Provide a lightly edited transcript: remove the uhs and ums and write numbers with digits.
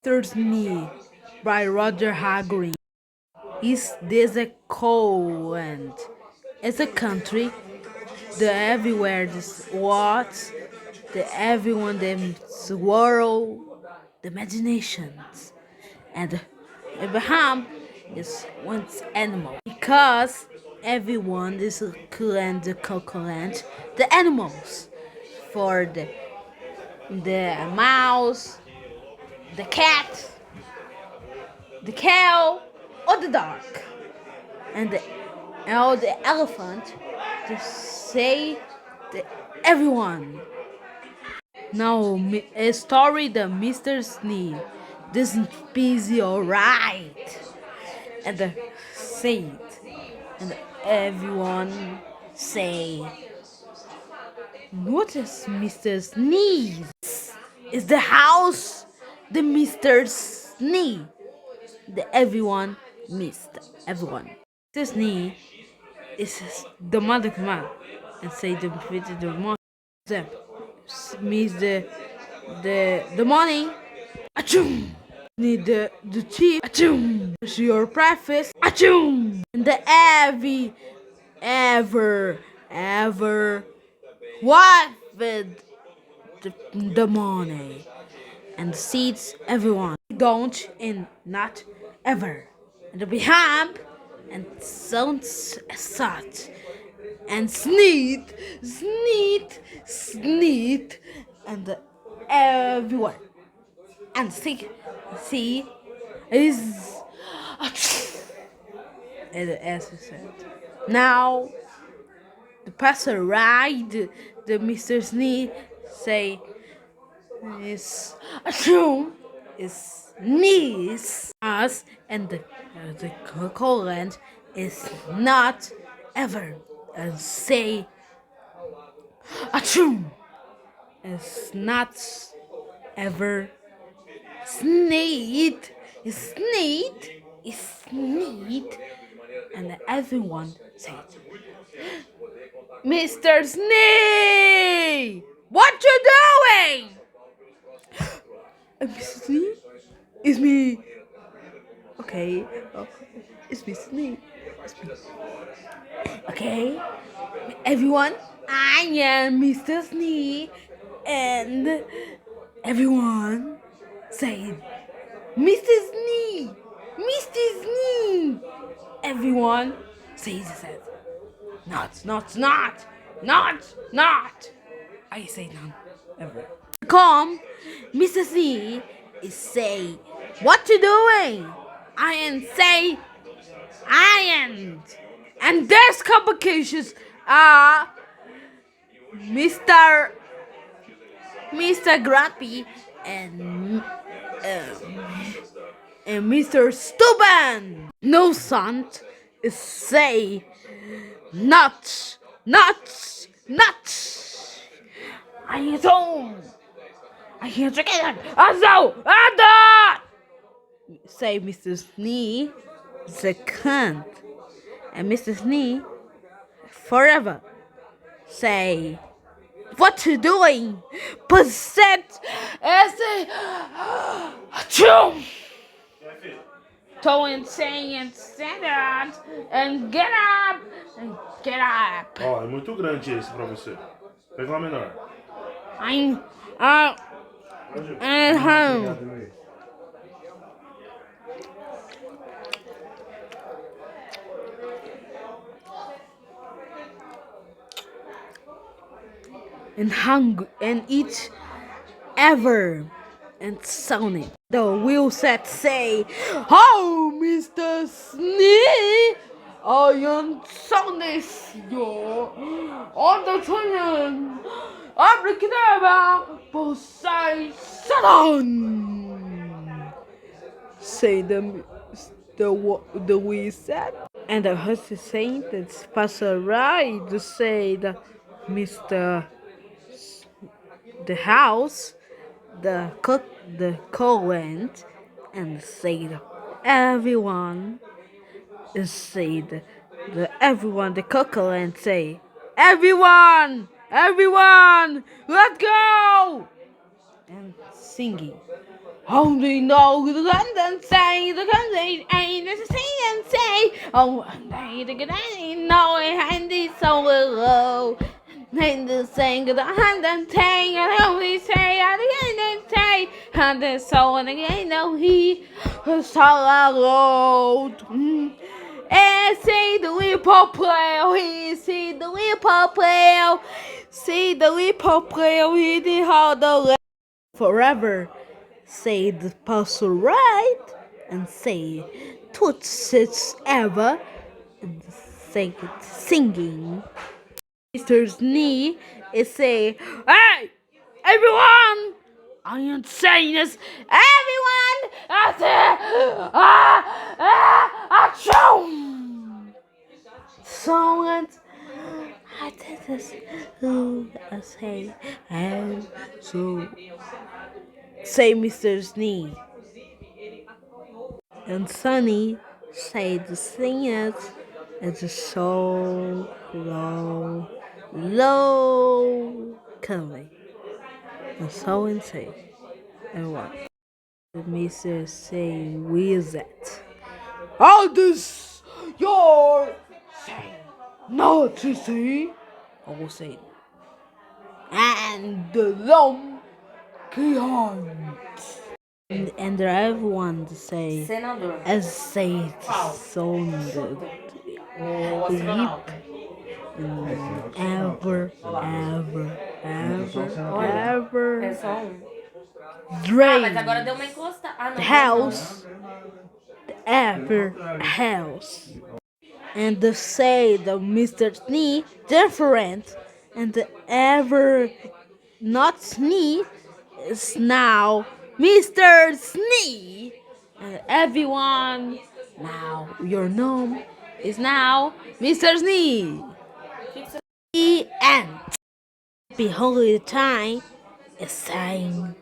Mr. Snee by Roger Hagrid. Is this a cold land? It's a country, the everywhere this what, the everyone the world, the imaginations, and Abraham is one's animal because everyone is a clan, the cocoland, the animals for the mouse, the cat, the cow, or the dog, and the elephant to say the everyone. Now a story the Mr. Snee doesn't busy alright and say it and everyone say what is Mr. Sneeze? Is the house the Mr. Snee? The everyone missed everyone. Mr. Snee is the mother command and say the mother them means the money. Achoo! Need the tea. Achoo! Your breakfast. Achoo! And the ever what with the money and the seats everyone don't and not ever and the behind and sounds such and sneed and everywhere and see is as I said now the passer ride the Mr. Snee say is assume is niece us and the Coland is not ever and say assume is not ever sneed is sneed and everyone said Mr. Snee, what you doing? Mr. Snee? It's me. Okay. Oh, it's Mr. Snee. It's me. Okay. Everyone, I am Mr. Snee. And everyone said, Mr. Snee! Mr. Snee! Everyone said, not. I say none ever. Come, Mr. Z is say, what you doing? I am say, I am. And there's complications are Mr. Grumpy and Mr. Stubborn. No son is say, not. I don't. I can't drink it. Also, say Mr. Snee, the cunt, and Mr. Snee forever say, what you doing? Possessed as a chum. Towing saying and stand up and get up and get up. Ó, é muito grande esse pra você. Pega uma menor. I'm at home. And hungry and eat ever and sounding. The wheel set say, "Oh, Mr. Snee, I am sounding your on the train. Abracadabra, Poseidon." Say the wheel set. And the host is saying that Pastor right to say the Mr. the house, the cook, the went and said everyone is said the everyone the cook and say everyone let's go and singing Only know the London say the country ain't the thing and say. Oh, they the good ain't know it handy so low. And the saying the hand and tang and only say at the end and say and the so and again no he saw loud. And say the whipple player, he see the whipple player, see the whipple player, he did how the forever. Say the puzzle right and say toots ever and say it singing. Mr. Snee is say, hey, everyone! I am saying this, everyone! Achoo! So I did this. I say, and so say Mr. Snee. And Sunny said the singers is so locally. And so insane. And what? The Mr. say with that. All this you're saying not to say. I will say and the long behind. And everyone say Senador. as say it sounded deep ever É só um. Mas agora deu drains uma encosta. Ah, não. the house ever house and the say the Mr. Snee different and the ever not Snee is now Mr. Snee and everyone now your name is now Mr. Snee. The end. Behold the time is saying